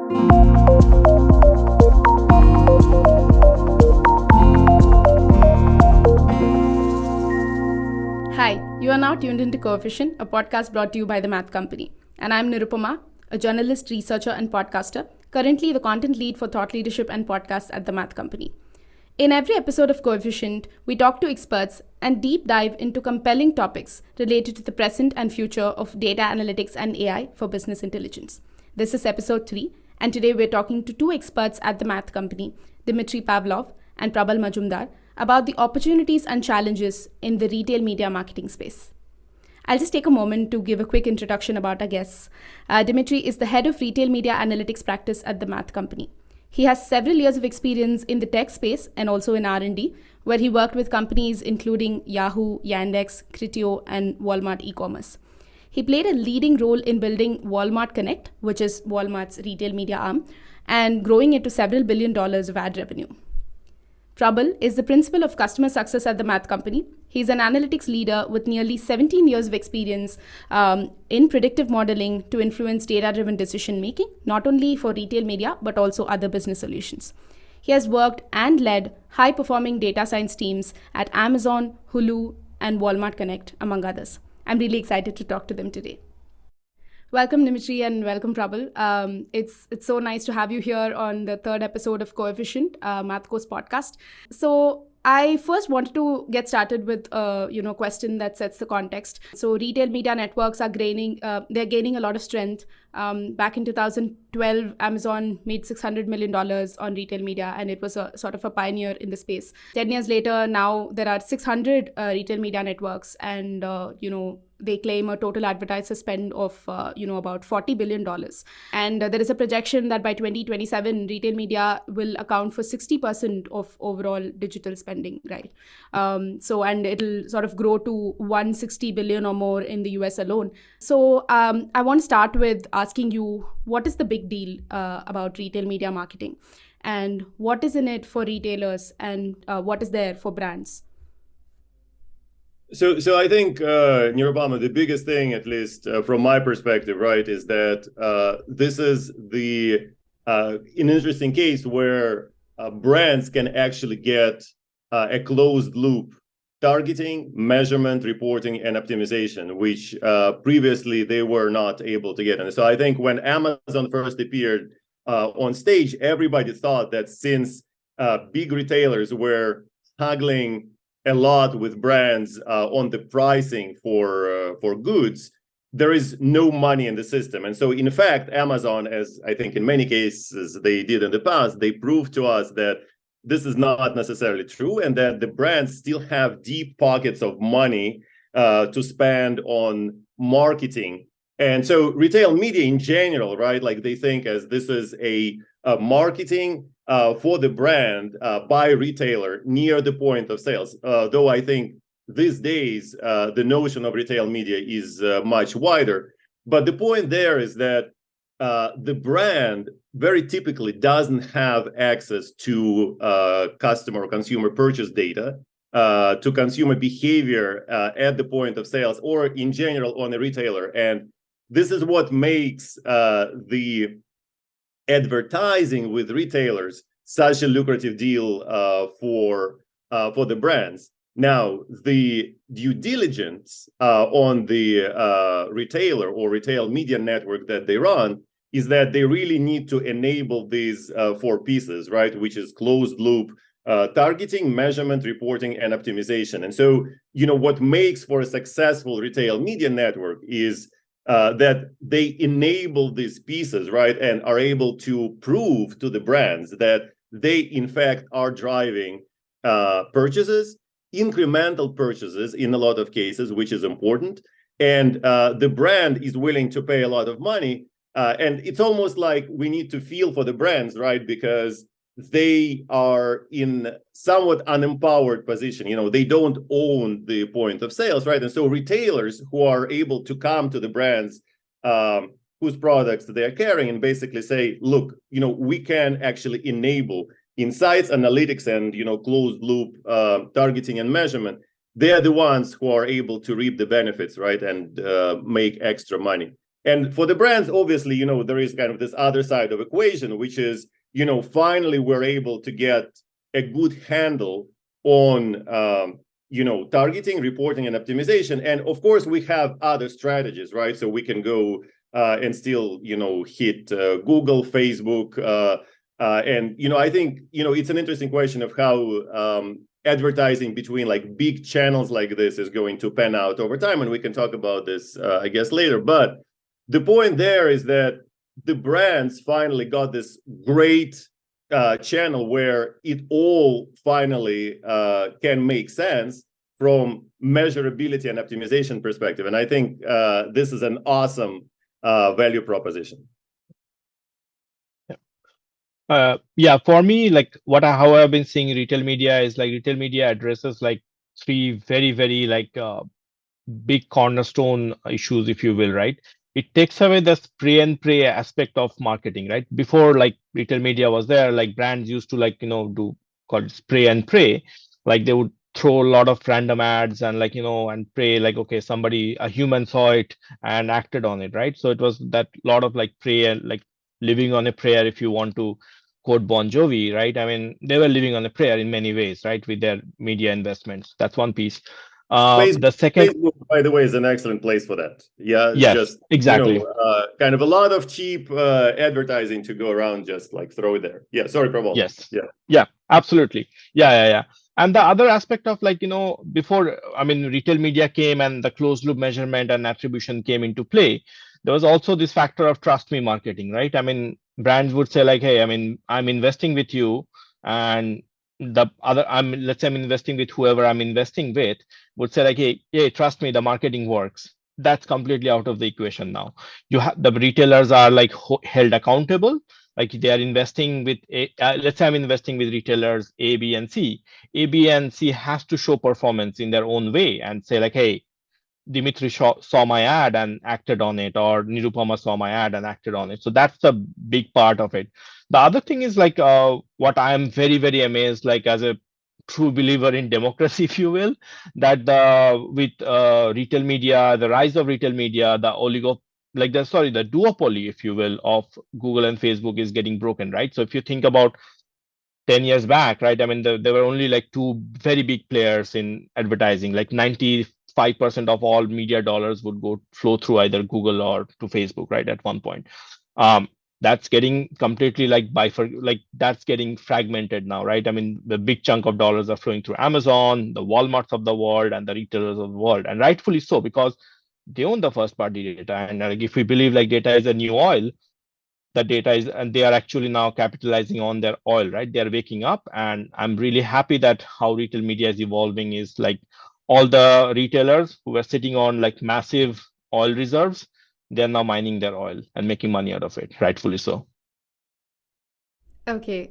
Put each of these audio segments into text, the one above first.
Hi, you are now tuned into Coefficient, a podcast brought to you by TheMathCompany. And I'm Nirupama, a journalist, researcher, and podcaster, currently the content lead for thought leadership and podcasts at TheMathCompany. In every episode of Coefficient, we talk to experts and deep dive into compelling topics related to the present and future of data analytics and AI for business intelligence. This is episode 3, and today we're talking to two experts at TheMathCompany, Dmitry Pavlov and Prabal Majumdar, about the opportunities and challenges in the retail media marketing space. I'll just take a moment to give a quick introduction about our guests. Dmitry is the head of retail media analytics practice at TheMathCompany. He has several years of experience in the tech space and also in R&D, where he worked with companies including Yahoo, Yandex, Criteo, and Walmart e-commerce. He played a leading role in building Walmart Connect, which is Walmart's retail media arm, and growing it to several $1 billion of ad revenue. Prabal is the principal of customer success at TheMathCompany. He's an analytics leader with nearly 17 years of experience in predictive modeling to influence data-driven decision-making, not only for retail media, but also other business solutions. He has worked and led high-performing data science teams at Amazon, Hulu, and Walmart Connect, among others. I'm really excited to talk to them today. Welcome, Dmitry, and welcome, Prabal. It's so nice to have you here on the third episode of Coefficient, MathCo's podcast. So I first wanted to get started with a question that sets the context. So retail media networks are gaining a lot of strength. Back in 2012, Amazon made $600 million on retail media, and it was a sort of a pioneer in the space. 10 years later, now there are 600 retail media networks, and they claim a total advertiser spend of about $40 billion. And there is a projection that by 2027, retail media will account for 60% of overall digital spending, right? And it'll sort of grow to 160 billion or more in the US alone. So I want to start with asking you, what is the big deal about retail media marketing? And what is in it for retailers, and what is there for brands? So I think, Nirupama, the biggest thing, at least from my perspective, right, is that this is an interesting case where brands can actually get a closed loop targeting, measurement, reporting, and optimization, which previously they were not able to get. And so I think when Amazon first appeared on stage, everybody thought that since big retailers were haggling a lot with brands on the pricing for goods, there is no money in the system. And so in fact, Amazon, as I think in many cases they did in the past, they proved to us that this is not necessarily true, and that the brands still have deep pockets of money to spend on marketing. And so retail media in general, right, like they think as this is a marketing for the brand by retailer near the point of sales. Though I think these days the notion of retail media is much wider. But the point there is that the brand very typically doesn't have access to customer or consumer purchase data, to consumer behavior at the point of sales, or in general on a retailer. And this is what makes the advertising with retailers such a lucrative deal for the brands. Now, the due diligence on the retailer or retail media network that they run is that they really need to enable these four pieces, right? Which is closed loop targeting, measurement, reporting, and optimization. And so, what makes for a successful retail media network is that they enable these pieces, right, and are able to prove to the brands that they, in fact, are driving purchases, incremental purchases in a lot of cases, which is important. And the brand is willing to pay a lot of money. And it's almost like we need to feel for the brands, right, because they are in somewhat unempowered position. They don't own the point of sales, right? And so retailers who are able to come to the brands whose products they are carrying and basically say, look, we can actually enable insights, analytics, and closed loop targeting and measurement. They're the ones who are able to reap the benefits, right, and make extra money. And for the brands, obviously, there is kind of this other side of equation, which is, finally we're able to get a good handle on, targeting, reporting, and optimization. And of course, we have other strategies, right? So we can go and still, hit Google, Facebook, and I think it's an interesting question of how advertising between like big channels like this is going to pan out over time, and we can talk about this, I guess, later. But the point there is that the brands finally got this great channel where it all finally can make sense from measurability and optimization perspective, and I think this is an awesome value proposition. For me, like how I've been seeing retail media is like retail media addresses like three very, very big cornerstone issues, if you will, right? It takes away the spray and pray aspect of marketing, right? Before like retail media was there, like brands used to do called spray and pray. Like they would throw a lot of random ads and and pray like, okay, a human saw it and acted on it, right? So it was that lot of like prayer, like living on a prayer, if you want to quote Bon Jovi, right? I mean, they were living on a prayer in many ways, right? With their media investments. That's one piece. The second, Facebook, by the way, is an excellent place for that. Yeah, yes, just exactly. Kind of a lot of cheap advertising to go around, just like throw it there. Yeah, sorry, Prabal. Yes. Yeah, Absolutely. Yeah. And the other aspect of before, I mean, retail media came and the closed loop measurement and attribution came into play, there was also this factor of trust me marketing, right? I mean, brands would say like, hey, I mean, I'm investing with you, and let's say I'm investing with whoever I'm investing with, would say like, hey, trust me, the marketing works. That's completely out of the equation now. You have the retailers are like held accountable. Like they are investing with let's say I'm investing with retailers A, B, and C. A, B, and C has to show performance in their own way and say like, hey, Dmitry saw my ad and acted on it, or Nirupama saw my ad and acted on it. So that's the big part of it. The other thing is like what I am very, very amazed, like as a true believer in democracy, if you will, that with retail media, the rise of retail media, the duopoly, if you will, of Google and Facebook is getting broken, right? So if you think about 10 years back, right? I mean, there were only like two very big players in advertising, like 95% of all media dollars would flow through either Google or to Facebook, right? At one point. That's getting completely that's getting fragmented now, right? I mean, the big chunk of dollars are flowing through Amazon, the Walmarts of the world, and the retailers of the world, and rightfully so, because they own the first party data. And if we believe like data is a new oil, the data is, and they are actually now capitalizing on their oil, right? They're waking up, and I'm really happy that how retail media is evolving is like all the retailers who were sitting on like massive oil reserves, they're now mining their oil and making money out of it, rightfully so. Okay,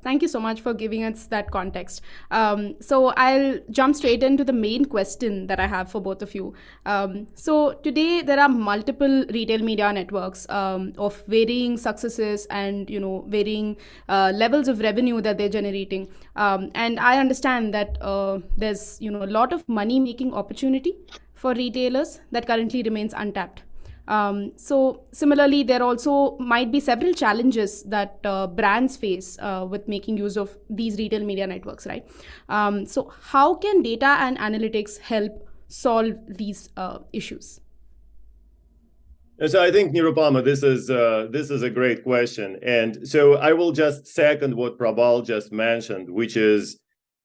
thank you so much for giving us that context. So I'll jump straight into the main question that I have for both of you. So today there are multiple retail media networks of varying successes and varying levels of revenue that they're generating. And I understand that there's a lot of money making opportunity for retailers that currently remains untapped. So similarly, there also might be several challenges that brands face with making use of these retail media networks, right? So how can data and analytics help solve these issues? So I think, Nirupama, this is a great question. And so I will just second what Prabal just mentioned, which is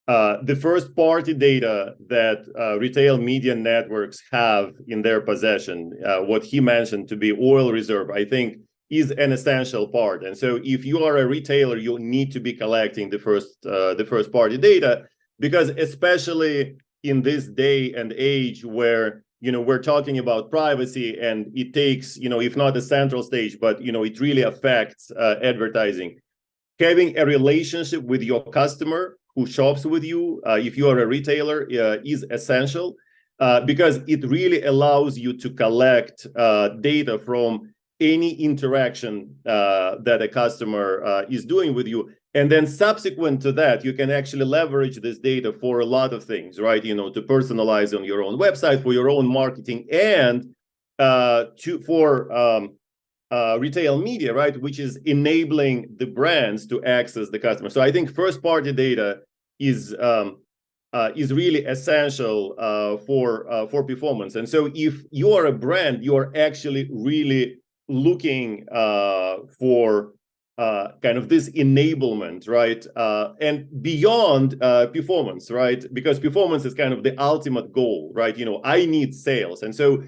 the first party data that retail media networks have in their possession, what he mentioned to be oil reserve, I think is an essential part. And so if you are a retailer, you need to be collecting the first party data, because especially in this day and age where we're talking about privacy, and it takes if not a central stage, but it really affects advertising. Having a relationship with your customer who shops with you, if you are a retailer, is essential, because it really allows you to collect data from any interaction that a customer is doing with you. And then subsequent to that, you can actually leverage this data for a lot of things, right? To personalize on your own website, for your own marketing, and for retail media, right, which is enabling the brands to access the customer. So I think first-party data is really essential for performance. And so if you are a brand, you are actually really looking for kind of this enablement, right? And beyond performance, right? Because performance is kind of the ultimate goal, right? I need sales. And so,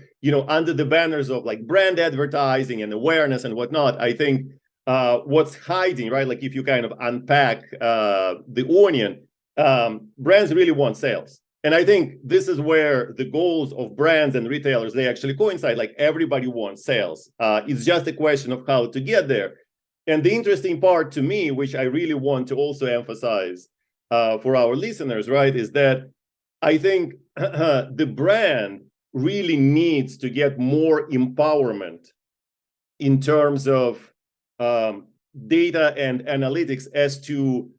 under the banners of like brand advertising and awareness and whatnot, I think what's hiding, right? Like if you kind of unpack the onion, brands really want sales. And I think this is where the goals of brands and retailers, they actually coincide. Like everybody wants sales. It's just a question of how to get there. And the interesting part to me, which I really want to also emphasize for our listeners, right, is that I think the brand really needs to get more empowerment in terms of data and analytics as to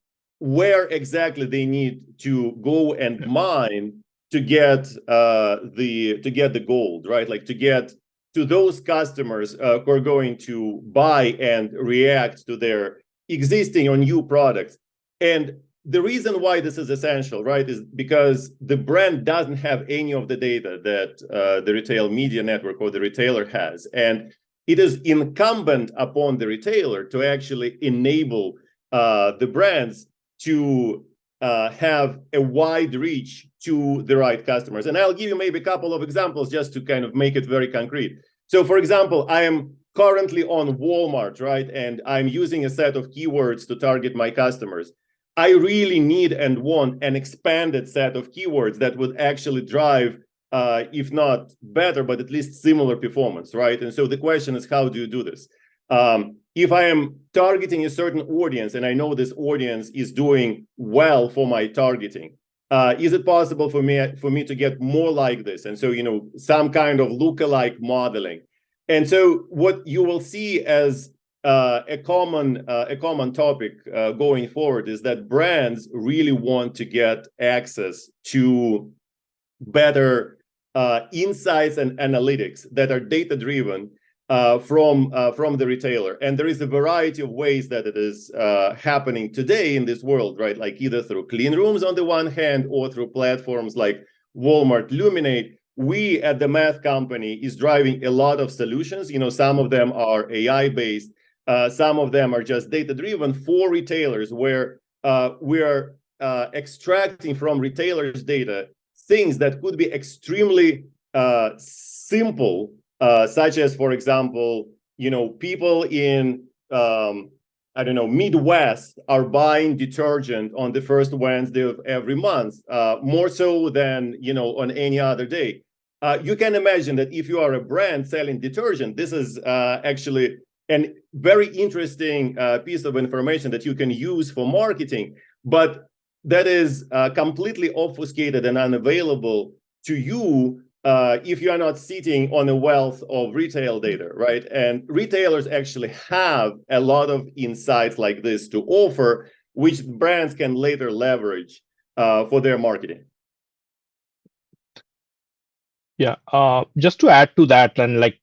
where exactly they need to go and mine to get the gold, right? Like to get to those customers who are going to buy and react to their existing or new products. And the reason why this is essential, right, is because the brand doesn't have any of the data that the retail media network or the retailer has. And it is incumbent upon the retailer to actually enable the brands to have a wide reach to the right customers. And I'll give you maybe a couple of examples just to kind of make it very concrete. So for example, I am currently on Walmart, right? And I'm using a set of keywords to target my customers. I really need and want an expanded set of keywords that would actually drive, if not better, but at least similar performance, right? And so the question is, how do you do this? If I am targeting a certain audience and I know this audience is doing well for my targeting, is it possible for me to get more like this? And so, some kind of lookalike modeling. And so what you will see as a common topic going forward is that brands really want to get access to better insights and analytics that are data-driven from the retailer. And there is a variety of ways that it is happening today in this world, right? Like either through clean rooms on the one hand or through platforms like Walmart Luminate. We at the Math Company is driving a lot of solutions. Some of them are AI-based. Some of them are just data-driven for retailers where we are extracting from retailers' data things that could be extremely simple, such as, for example, people in, Midwest are buying detergent on the first Wednesday of every month, more so than, on any other day. You can imagine that if you are a brand selling detergent, this is actually a very interesting piece of information that you can use for marketing, but that is completely obfuscated and unavailable to you if you are not sitting on a wealth of retail data, right? And retailers actually have a lot of insights like this to offer, which brands can later leverage for their marketing. Yeah, just to add to that and like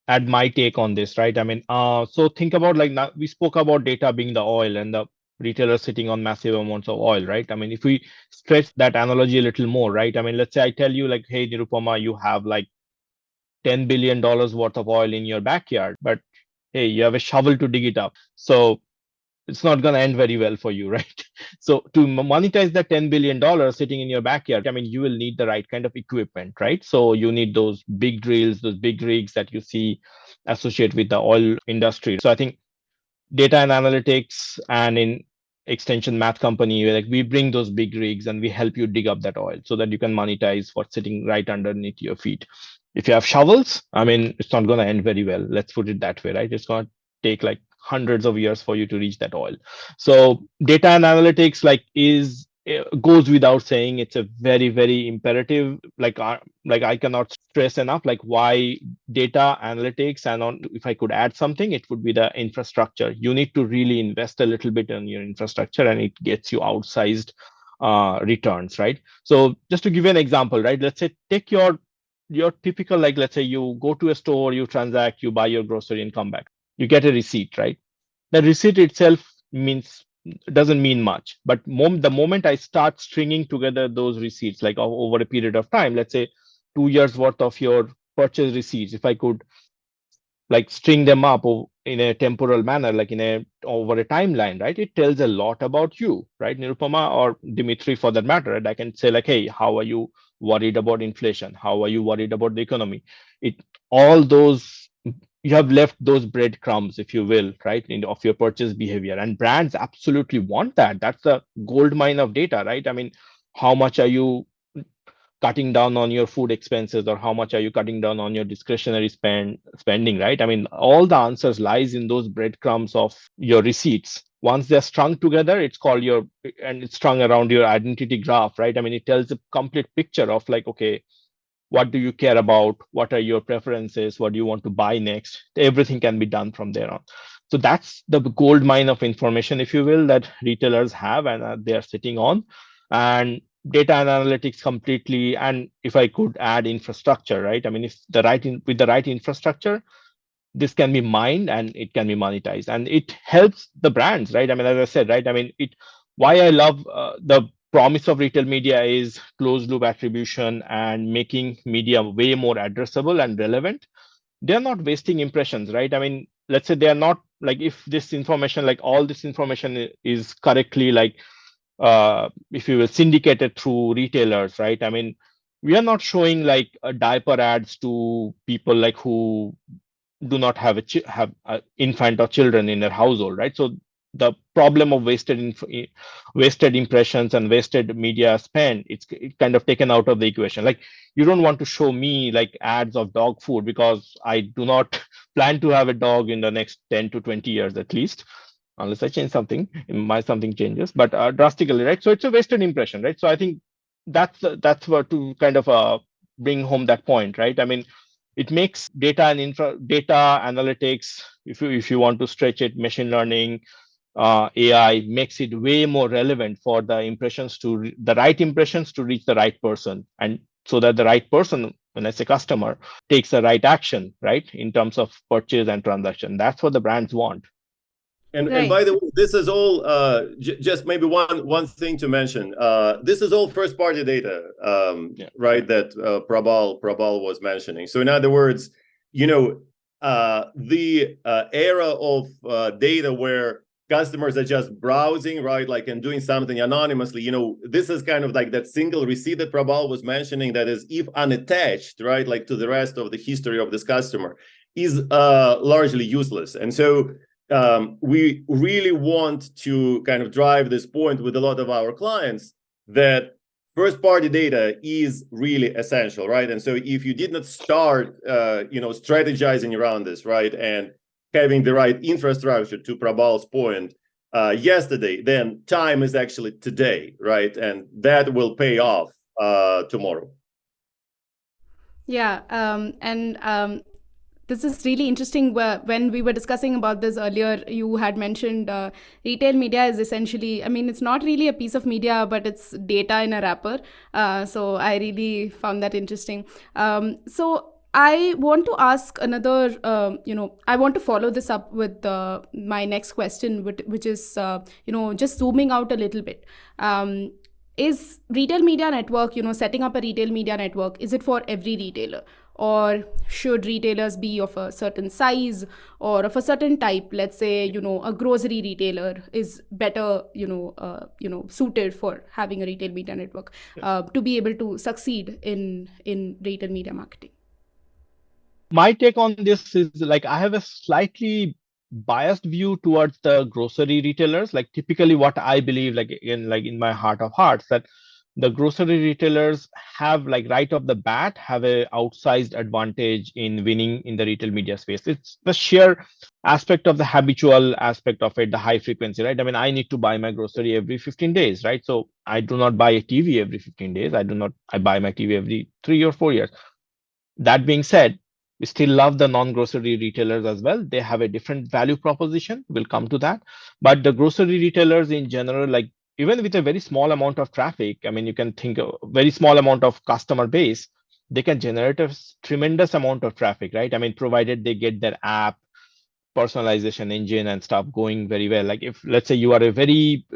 add my take on this, right? I mean, so think about like now we spoke about data being the oil and the retailer sitting on massive amounts of oil, right? I mean, if we stretch that analogy a little more, right? I mean, let's say I tell you like, hey, Nirupama, you have like $10 billion worth of oil in your backyard, but hey, you have a shovel to dig it up. So it's not going to end very well for you, right? So to monetize that $10 billion sitting in your backyard, I mean, you will need the right kind of equipment, right? So you need those big drills, those big rigs that you see associated with the oil industry. So I think data and analytics and in extension Math Company, like we bring those big rigs and we help you dig up that oil so that you can monetize what's sitting right underneath your feet. If you have shovels, I mean, it's not going to end very well. Let's put it that way, right? It's going to take like hundreds of years for you to reach that oil. So data and analytics goes without saying. It's a very, very imperative. Like I cannot stress enough like why data analytics, and if I could add something, it would be the infrastructure. You need to really invest a little bit in your infrastructure and it gets you outsized returns, right? So just to give you an example, right? Let's say take your your typical, like, let's say you go to a store, you transact, you buy your grocery and come back. You get a receipt, right? The receipt itself doesn't mean much, but the moment I start stringing together those receipts, like over a period of time, let's say 2 years worth of your purchase receipts, if I could like string them up in a temporal manner, like in a over a timeline, right? It tells a lot about you, right, Nirupama, or Dimitri for that matter. And I can say like, hey, how are you worried about inflation? How are you worried about the economy? It all those you have left those breadcrumbs, if you will, right, of your purchase behavior. And brands absolutely want that. That's the gold mine of data, right? I mean, how much are you cutting down on your food expenses, or how much are you cutting down on your discretionary spending, right? I mean, all the answers lies in those breadcrumbs of your receipts. Once they're strung together, it's called and it's strung around your identity graph, right? I mean, it tells a complete picture of like, okay, what do you care about, what are your preferences, what do you want to buy next. Everything can be done from there on. So that's the gold mine of information, if you will, that retailers have, and they are sitting on. And data and analytics completely, and if I could add infrastructure, right? I mean, if with the right infrastructure, this can be mined and it can be monetized, and it helps the brands, right? I mean, as I said, right, I mean, why I love the promise of retail media is closed loop attribution and making media way more addressable and relevant. They're not wasting impressions, right? I mean, let's say they are not, like, if this information, like all this information is correctly, like, if you will, syndicated through retailers, right? I mean, we are not showing like diaper ads to people like who do not have a infant or children in their household, right? So the problem of wasted impressions and wasted media spend, it's kind of taken out of the equation. Like, you don't want to show me like ads of dog food, because I do not plan to have a dog in the next 10 to 20 years at least, unless I change something, something changes, but drastically, right? So it's a wasted impression, right? So I think that's what to kind of bring home that point, right? I mean, it makes data analytics, if you want to stretch it, machine learning, AI makes it way more relevant for the right impressions to reach the right person, and so that the right person, when I say customer, takes the right action, right, in terms of purchase and transaction. That's what the brands want. And by the way, this is all just maybe one thing to mention. This is all first party data, right? That Prabal was mentioning. So in other words, the era of data where customers are just browsing, right, like, and doing something anonymously. This is kind of like that single receipt that Prabal was mentioning. That is, if unattached, right, like to the rest of the history of this customer, is largely useless. And so we really want to kind of drive this point with a lot of our clients, that first party data is really essential, right? And so if you did not start strategizing around this, right, and having the right infrastructure, to Prabal's point, yesterday, then time is actually today, right? And that will pay off tomorrow. Yeah, and this is really interesting. When we were discussing about this earlier, you had mentioned retail media is essentially, I mean, it's not really a piece of media, but it's data in a wrapper. So I really found that interesting. So I want to ask another, I want to follow this up with my next question, which is, just zooming out a little bit. Is retail media network, setting up a retail media network, is it for every retailer? Or should retailers be of a certain size or of a certain type? Let's say, a grocery retailer is better, suited for having a retail media network to be able to succeed in retail media marketing. My take on this is, like, I have a slightly biased view towards the grocery retailers. Like, typically what I believe, like, in my heart of hearts, that the grocery retailers have, like, right off the bat, have a outsized advantage in winning in the retail media space. It's the sheer aspect of the habitual aspect of it, the high frequency, right? I mean, I need to buy my grocery every 15 days, right? So I do not buy a TV every 15 days. I buy my TV every 3 or 4 years. That being said, we still love the non-grocery retailers as well. They have a different value proposition. We'll come to that. But the grocery retailers in general, like, even with a very small amount of traffic, I mean, you can think a very small amount of customer base, they can generate a tremendous amount of traffic, right? I mean, provided they get their app personalization engine and stuff going very well. Like if let's say you are a very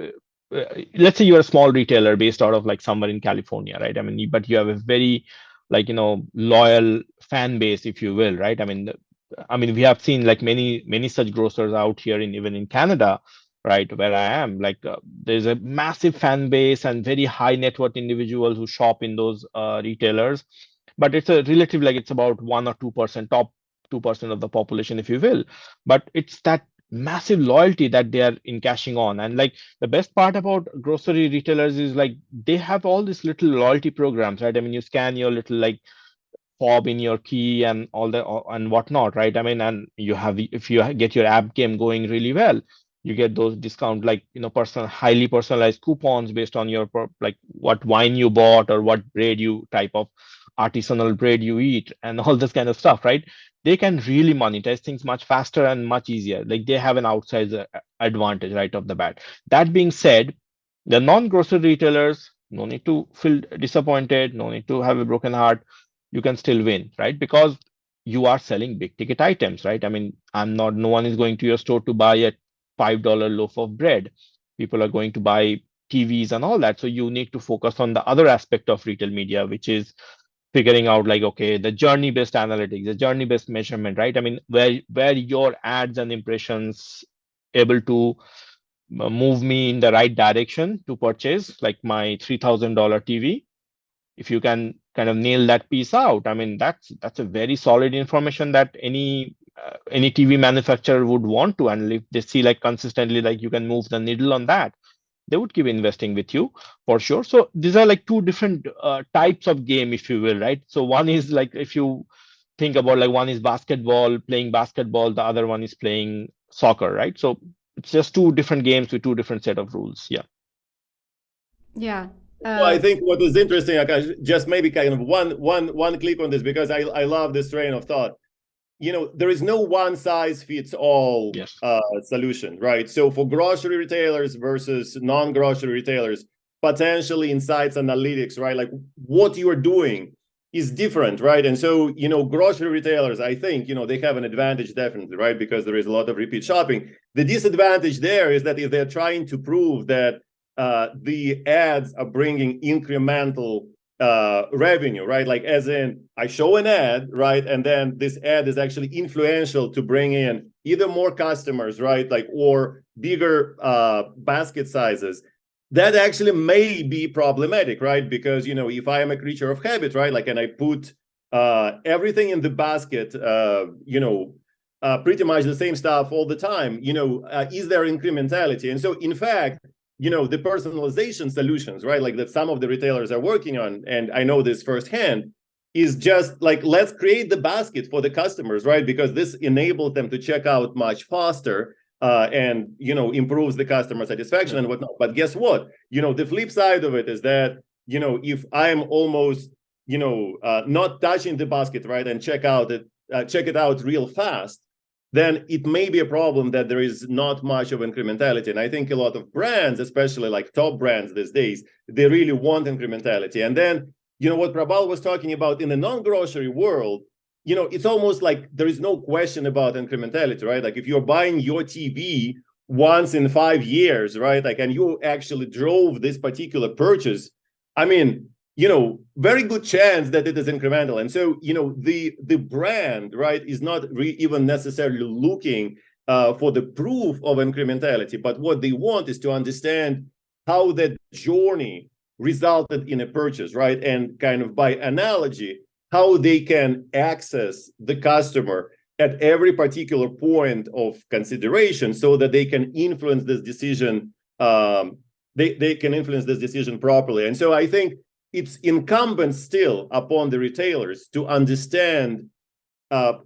let's say you're a small retailer based out of like somewhere in California, right? I mean, but you have a very like loyal fan base, if you will, right? I mean, we have seen like many such grocers out here in even in Canada, right, where I am. Like there's a massive fan base and very high net worth individuals who shop in those retailers, but it's a relative like it's about 1 or 2%, top 2% of the population, if you will. But it's that massive loyalty that they are in cashing on. And like the best part about grocery retailers is like they have all these little loyalty programs, right? I mean, you scan your little like fob in your key and all the and whatnot, right? I mean, and you have if you get your app game going really well, you get those discount like personal highly personalized coupons based on your like what wine you bought or what bread you type of artisanal bread you eat and all this kind of stuff, right? They can really monetize things much faster and much easier. Like they have an outsized advantage right off the bat. That being said, the non-grocery retailers, no need to feel disappointed, no need to have a broken heart. You can still win, right? Because you are selling big ticket items, right? I mean, no one is going to your store to buy a $5 loaf of bread. People are going to buy TVs and all that. So you need to focus on the other aspect of retail media, which is figuring out like, okay, the journey based analytics, the journey based measurement, right? I mean, where your ads and impressions able to move me in the right direction to purchase like my $3,000 TV. If you can kind of nail that piece out, I mean, that's a very solid information that any TV manufacturer would want to. And if they see like consistently like you can move the needle on that, they would keep investing with you for sure. So these are like two different types of game, if you will, right? So one is like if you think about like one is playing basketball, the other one is playing soccer, right? So it's just two different games with two different set of rules. Yeah. Yeah. Well, I think what is interesting, Akash, just maybe kind of one click on this, because I love this train of thought. There is no one size fits all Yes. Solution, right? So for grocery retailers versus non-grocery retailers, potentially insights analytics, right? Like what you are doing is different, right? And so, grocery retailers, I think, they have an advantage definitely, right? Because there is a lot of repeat shopping. The disadvantage there is that if they're trying to prove that the ads are bringing incremental revenue, right? Like as in I show an ad, right? And then this ad is actually influential to bring in either more customers, right? Like, or bigger basket sizes. That actually may be problematic, right? Because, if I am a creature of habit, right? Like, and I put everything in the basket, pretty much the same stuff all the time, is there incrementality? And so in fact, the personalization solutions, right? Like that some of the retailers are working on, and I know this firsthand, is just like, let's create the basket for the customers, right? Because this enables them to check out much faster and, improves the customer satisfaction and whatnot. But guess what? The flip side of it is that, if I'm almost, not touching the basket, right? And check it out real fast, then it may be a problem that there is not much of incrementality. And I think a lot of brands, especially like top brands these days, they really want incrementality. And then, what Prabal was talking about in the non-grocery world, it's almost like there is no question about incrementality, right? Like if you're buying your TV once in 5 years, right? Like, and you actually drove this particular purchase, I mean, very good chance that it is incremental. And so, the brand, right, is not even necessarily looking for the proof of incrementality, but what they want is to understand how that journey resulted in a purchase, right? And kind of by analogy, how they can access the customer at every particular point of consideration so that they can influence this decision. They can influence this decision properly. And so I think it's incumbent still upon the retailers to understand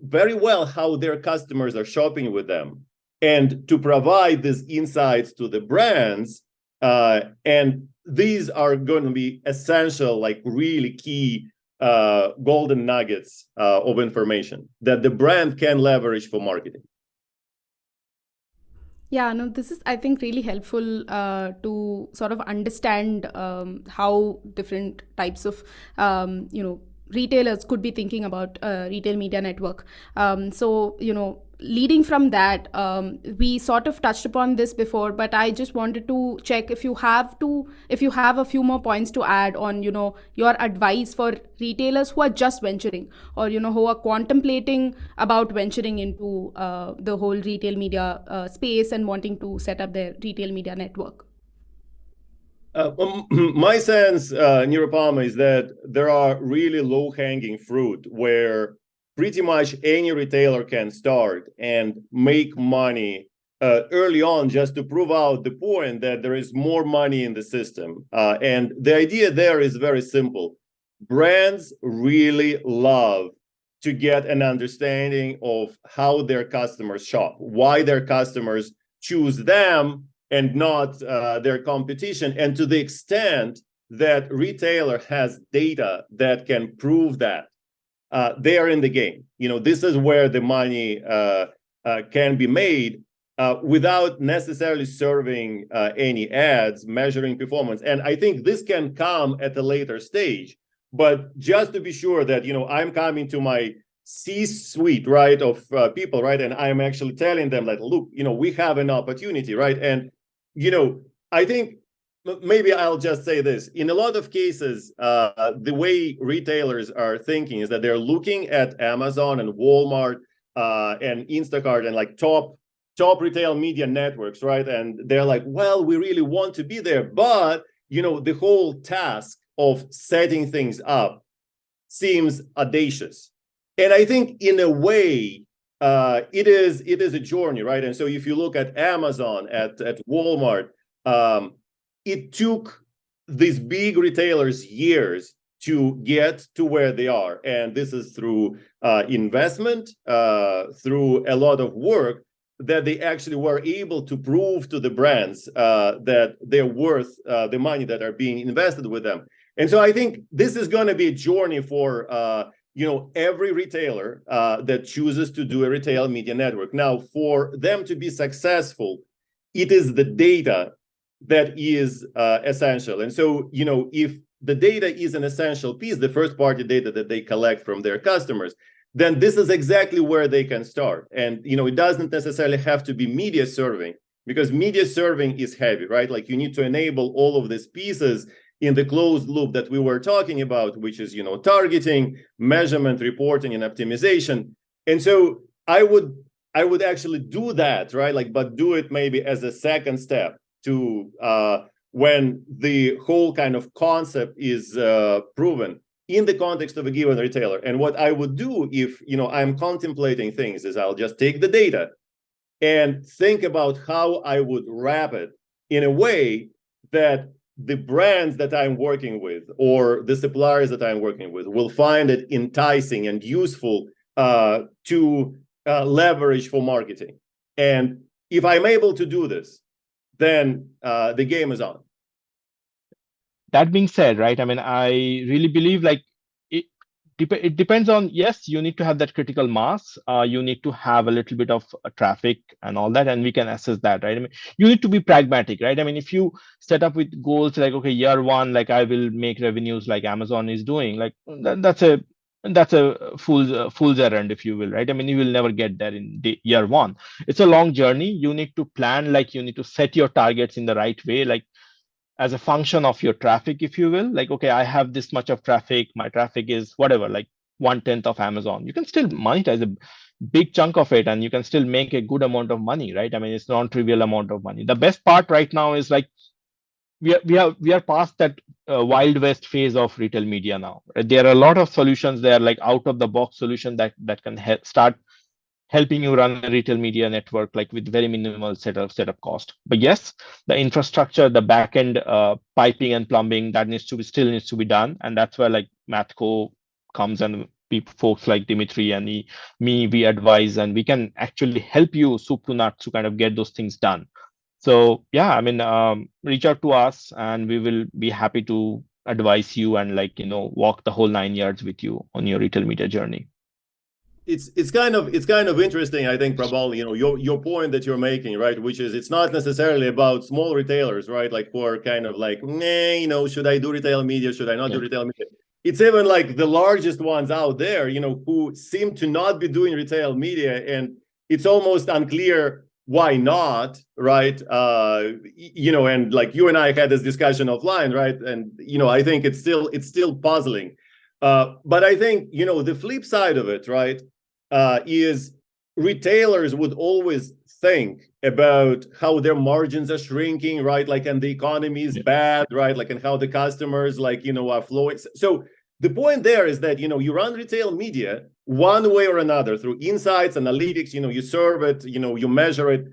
very well how their customers are shopping with them and to provide these insights to the brands. And these are going to be essential, like really key golden nuggets of information that the brand can leverage for marketing. Yeah, no, this is, I think, really helpful to sort of understand how different types of, retailers could be thinking about retail media network. So, leading from that, we sort of touched upon this before, but I just wanted to check if you have a few more points to add on, your advice for retailers who are just venturing, or, who are contemplating about venturing into the whole retail media space and wanting to set up their retail media network. My sense, Nirupama, is that there are really low-hanging fruit where pretty much any retailer can start and make money early on, just to prove out the point that there is more money in the system. And the idea there is very simple. Brands really love to get an understanding of how their customers shop, why their customers choose them and not their competition. And to the extent that retailer has data that can prove that, they are in the game. This is where the money can be made without necessarily serving any ads, measuring performance. And I think this can come at a later stage. But just to be sure that, I'm coming to my C-suite, right, of people, right, and I'm actually telling them that, look, we have an opportunity, right? And I think maybe I'll just say this. In a lot of cases, the way retailers are thinking is that they're looking at Amazon and Walmart and Instacart and like top retail media networks, right? And they're like, well, we really want to be there. But, the whole task of setting things up seems audacious. And I think in a way, it is a journey, right? And so if you look at Amazon, at Walmart, it took these big retailers years to get to where they are. And this is through investment, through a lot of work that they actually were able to prove to the brands that they're worth the money that are being invested with them. And so I think this is going to be a journey for every retailer that chooses to do a retail media network. Now, for them to be successful, it is the data that is essential. And so, if the data is an essential piece, the first-party data that they collect from their customers, then this is exactly where they can start. And, it doesn't necessarily have to be media serving, because media serving is heavy, right? Like, you need to enable all of these pieces in the closed loop that we were talking about, which is, targeting, measurement, reporting, and optimization. And so I would actually do that, right? Like, but do it maybe as a second step to when the whole kind of concept is proven in the context of a given retailer. And what I would do if, I'm contemplating things is I'll just take the data and think about how I would wrap it in a way that the brands that I'm working with or the suppliers that I'm working with will find it enticing and useful to leverage for marketing. And if I'm able to do this, then the game is on. That being said, right, I mean, I really believe like it depends on, yes, you need to have that critical mass. You need to have a little bit of traffic and all that, and we can assess that, right? I mean, you need to be pragmatic, right? I mean, if you set up with goals like, okay, year one, like I will make revenues like Amazon is doing, like that's a fool's errand, if you will, right? I mean, you will never get there in year one. It's a long journey. You need to plan, like you need to set your targets in the right way, like as a function of your traffic, if you will, like, okay, I have this much of traffic, my traffic is whatever, like 1/10 of Amazon. You can still monetize a big chunk of it and you can still make a good amount of money, right? I mean, it's non-trivial amount of money. The best part right now is like we are past that wild west phase of retail media now, right? There are a lot of solutions there, like out of the box solution that can start helping you run a retail media network like with very minimal setup cost. But yes, the infrastructure, the backend piping and plumbing, that still needs to be done, and that's where like Mathco comes, and folks like Dmitry and me, we advise, and we can actually help you soup to nuts to kind of get those things done. So yeah, I mean, reach out to us, and we will be happy to advise you and like walk the whole 9 yards with you on your retail media journey. It's kind of interesting, I think, Prabal, your point that you're making, right? Which is it's not necessarily about small retailers, right? Like who are kind of like, should I do retail media? Should I not do retail media? it's even like the largest ones out there, who seem to not be doing retail media, and it's almost unclear why not, right? And like you and I had this discussion offline, right? And I think it's still puzzling. But I think the flip side of it, right, is retailers would always think about how their margins are shrinking, right? Like, and the economy is bad, right? Like, and how the customers are flowing. So the point there is that you run retail media one way or another through insights, analytics. You serve it, you measure it,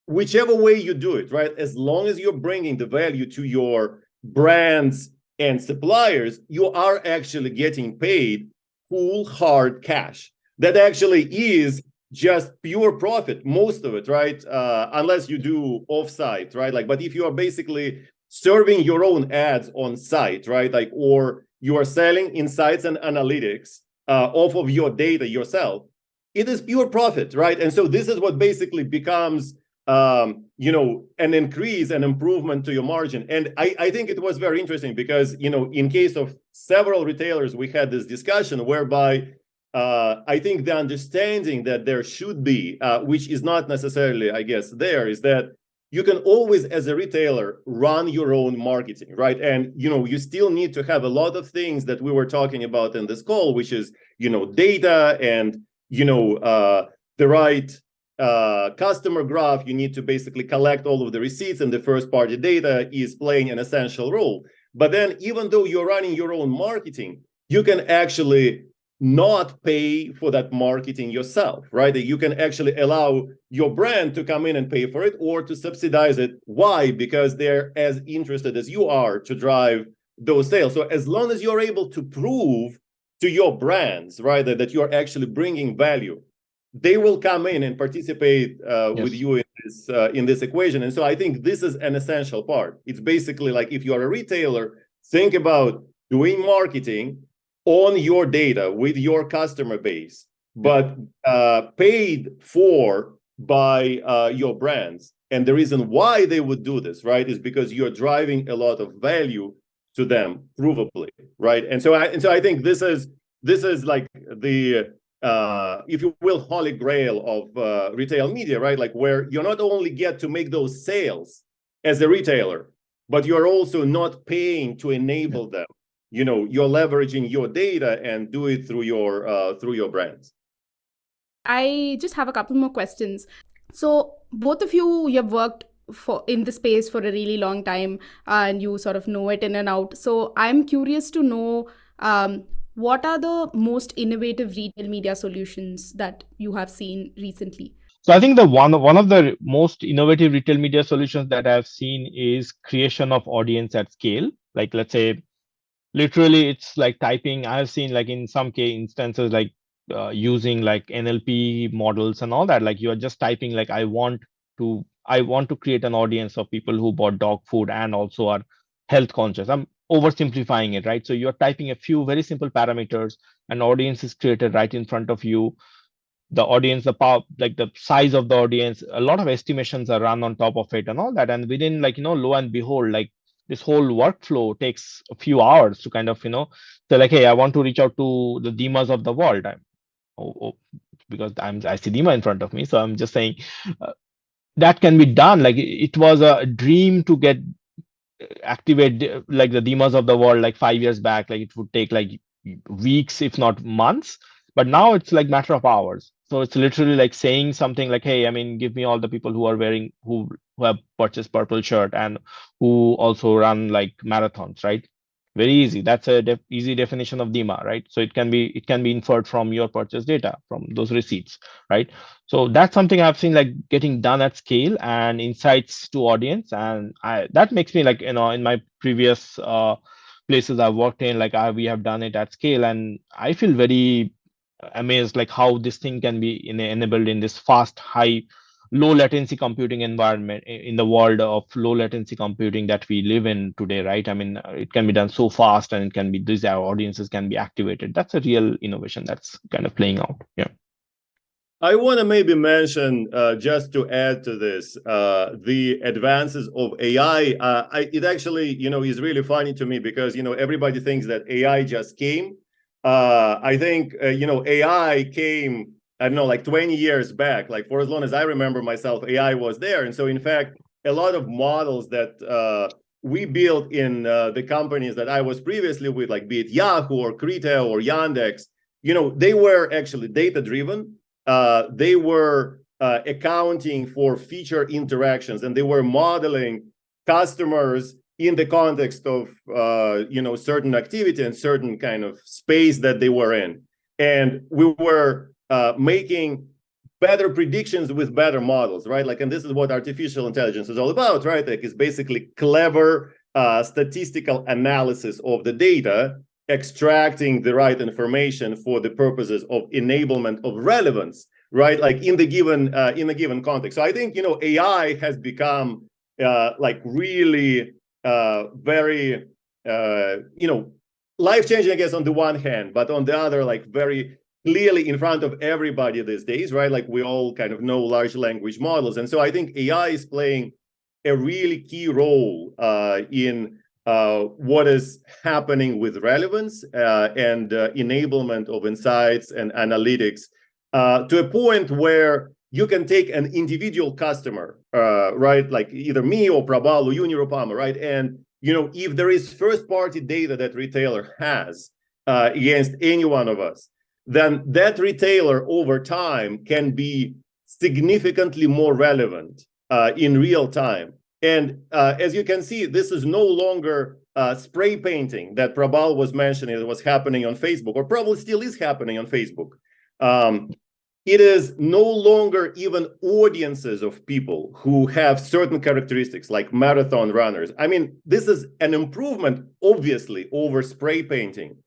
whichever way you do it, right? As long as you're bringing the value to your brands and suppliers, you are actually getting paid full hard cash. That actually is just pure profit, most of it, right? Unless you do offsite, right? Like, but if you are basically serving your own ads on site, right? Like, or you are selling insights and analytics off of your data yourself, it is pure profit, right? And so this is what basically becomes an increase and improvement to your margin. And I think it was very interesting because, in case of several retailers, we had this discussion whereby I think the understanding that there should be, which is not necessarily, I guess, there, is that you can always, as a retailer, run your own marketing, right? And, you still need to have a lot of things that we were talking about in this call, which is, data and, the right customer graph. You need to basically collect all of the receipts, and the first party data is playing an essential role. But then even though you're running your own marketing, you can actually not pay for that marketing yourself, right? You can actually allow your brand to come in and pay for it, or to subsidize it. Why? Because they're as interested as you are to drive those sales. So as long as you're able to prove to your brands, right, that you're actually bringing value, they will come in and participate with you in this equation. And so I think this is an essential part. It's basically like, if you're a retailer, think about doing marketing on your data with your customer base, but paid for by your brands. And the reason why they would do this, right, is because you're driving a lot of value to them provably, right? And so I think this is like the if you will, holy grail of retail media, right? Like, where you not only get to make those sales as a retailer, but you're also not paying to enable them. You're leveraging your data and do it through your brands. I just have a couple more questions. So both of you have worked in the space for a really long time, and you sort of know it in and out. So I'm curious to know, what are the most innovative retail media solutions that you have seen recently? So I think the one of the most innovative retail media solutions that I've seen is creation of audience at scale. Like, let's say, literally, it's like typing. I've seen, like, in some instances, like using like NLP models and all that. Like, you are just typing, like, I want to create an audience of people who bought dog food and also are health conscious. I'm oversimplifying it, right? So you're typing a few very simple parameters, an audience is created right in front of you. The audience, the power, like the size of the audience, a lot of estimations are run on top of it and all that. And within, like, lo and behold, like, this whole workflow takes a few hours to kind of, say, like, hey, I want to reach out to the Dimas of the world. Because I see Dima in front of me. So I'm just saying that can be done. Like, it was a dream to get activate like the Dimas of the world, like 5 years back. Like, it would take like weeks, if not months. But now it's like matter of hours. So it's literally like saying something like, hey, I mean, give me all the people who are wearing, who have purchased purple shirt and who also run like marathons, right? Very easy. That's a easy definition of Dima, right? So it can be inferred from your purchase data, from those receipts, right? So that's something I've seen like getting done at scale and insights to audience. And that makes me like, in my previous places I've worked in, like we have done it at scale. And I feel very amazed like how this thing can be enabled in this fast, high, low latency computing environment, in the world of low latency computing that we live in today, right? I mean, it can be done so fast, and it can be, these our audiences can be activated. That's a real innovation that's kind of playing out. Yeah. I want to maybe mention, just to add to this, the advances of AI. It actually, is really funny to me because, everybody thinks that AI just came. I think, AI came, I don't know, like 20 years back. Like for as long as I remember myself, AI was there. And so, in fact, a lot of models that we built in the companies that I was previously with, like be it Yahoo or Criteo or Yandex, they were actually data-driven. They were accounting for feature interactions, and they were modeling customers in the context of certain activity and certain kind of space that they were in. And we were making better predictions with better models, right? Like, and this is what artificial intelligence is all about, right? Like, it's basically clever statistical analysis of the data, extracting the right information for the purposes of enablement of relevance, right? Like in the given context. So I think AI has become like really very life-changing, I guess, on the one hand, but on the other, like very clearly in front of everybody these days, right? Like we all kind of know large language models, and so I think AI is playing a really key role in what is happening with relevance and enablement of insights and analytics to a point where you can take an individual customer, right? Like either me or Prabal or you, Nirupama, right? And, if there is first-party data that retailer has against any one of us, then that retailer over time can be significantly more relevant in real time. And as you can see, this is no longer spray painting that Prabal was mentioning that was happening on Facebook, or probably still is happening on Facebook. It is no longer even audiences of people who have certain characteristics like marathon runners. I mean, this is an improvement, obviously, over spray painting.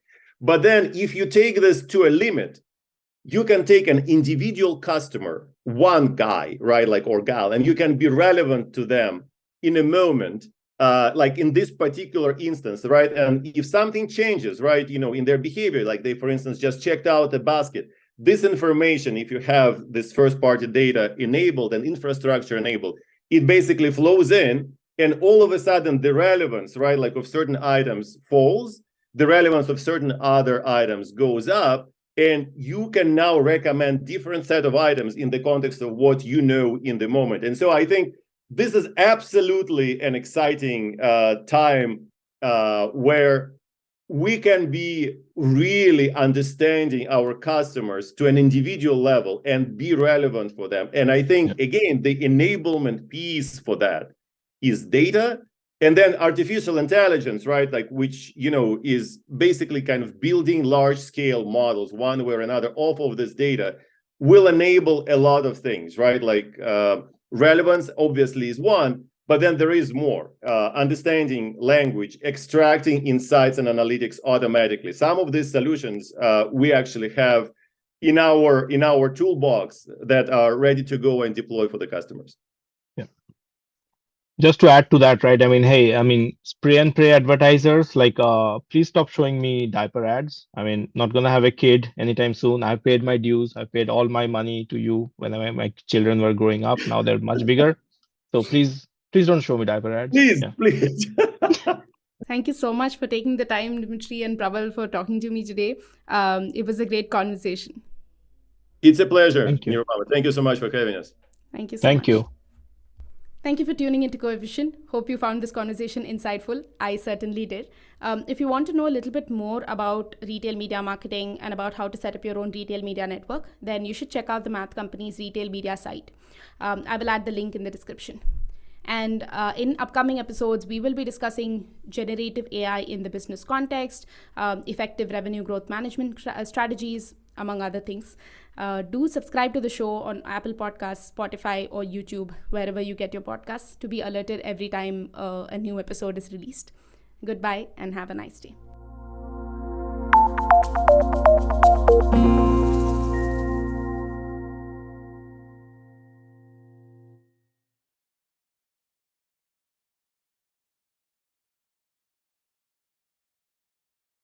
But then if you take this to a limit, you can take an individual customer, one guy, right, like or gal, and you can be relevant to them in a moment, like in this particular instance, right? And if something changes, right, in their behavior, like they, for instance, just checked out a basket, this information, if you have this first-party data enabled and infrastructure enabled, it basically flows in, and all of a sudden the relevance, right, like of certain items falls, the relevance of certain other items goes up, and you can now recommend different set of items in the context of what you know in the moment. And so I think this is absolutely an exciting time where we can be really understanding our customers to an individual level and be relevant for them. And I think, again, the enablement piece for that is data, and then artificial intelligence, right? Like, which, is basically kind of building large scale models one way or another off of this data, will enable a lot of things, right? Like relevance obviously is one, but then there is more. Understanding language, extracting insights and analytics automatically. Some of these solutions we actually have in our toolbox that are ready to go and deploy for the customers. Yeah. Just to add to that, right? I mean, hey, spray and pray advertisers, like, please stop showing me diaper ads. I mean, not gonna have a kid anytime soon. I paid my dues. I paid all my money to you when my children were growing up. Now they're much bigger. So please don't show me diaper ads. Please. Thank you so much for taking the time, Dmitry and Prabal, for talking to me today. It was a great conversation. It's a pleasure, Thank you. Nirupama. Thank you so much for having us. Thank you so much. Thank you. Thank you for tuning into Coefficient. Hope you found this conversation insightful. I certainly did. If you want to know a little bit more about retail media marketing and about how to set up your own retail media network, then you should check out the TheMathCompany's retail media site. I will add the link in the description. And in upcoming episodes, we will be discussing generative AI in the business context, effective revenue growth management strategies, among other things. Do subscribe to the show on Apple Podcasts, Spotify, or YouTube, wherever you get your podcasts, to be alerted every time a new episode is released. Goodbye and have a nice day.